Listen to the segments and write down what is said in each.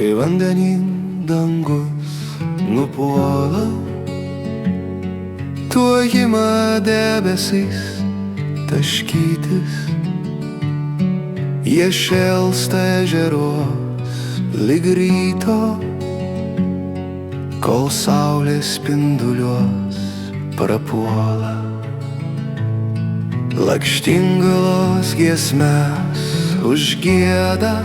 kai vandenin dangus nupuola, tuoj ima debesys taškytis, jie šėlsta ežeruos lyg ryto, kol saulės spinduliuos prapuola. Lakštingalos giesmes užgieda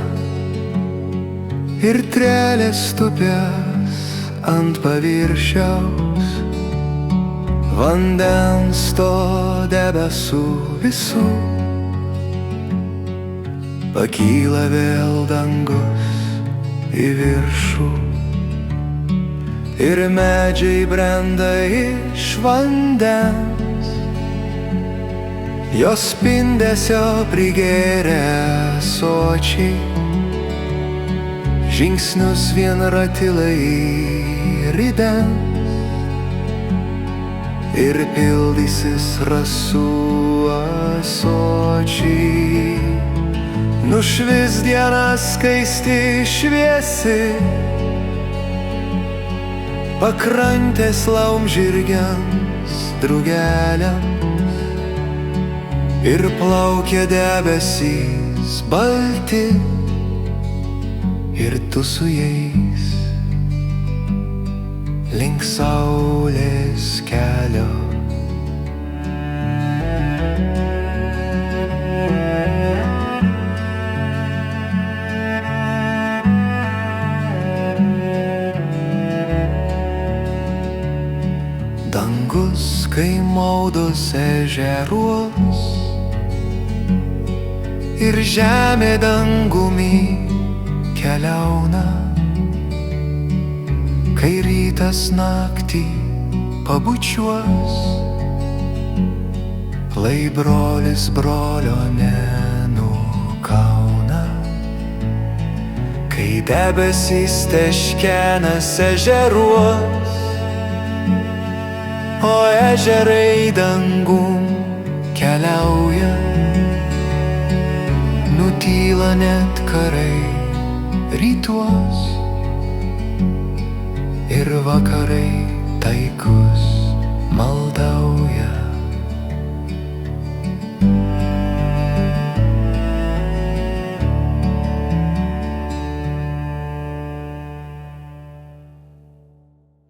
ir trelės tupės ant paviršiaus vandens to debesų visų. Pakyla vėl dangus į viršų ir medžiai brenda iš vandens, jos spindesio prigėrė sočiai, žingsnius vien ratilai ridens ir pildysis rasų ąsočiai. Nušvis diena skaisti šviesi, pakrantės laumžirgiams, drugeliams, ir plaukia debesys balti, ir tu su jais link saulės kelio. Dangus, kai maudos ežeruos ir žemė dangumi keliauna, kai rytas naktį pabučiuos, lai brolis brolio nenukauna, kai debesys teškenas ežeruos, o ežerai dangum keliauja, nutyla net karai rytuos ir vakarai taikus maldauja.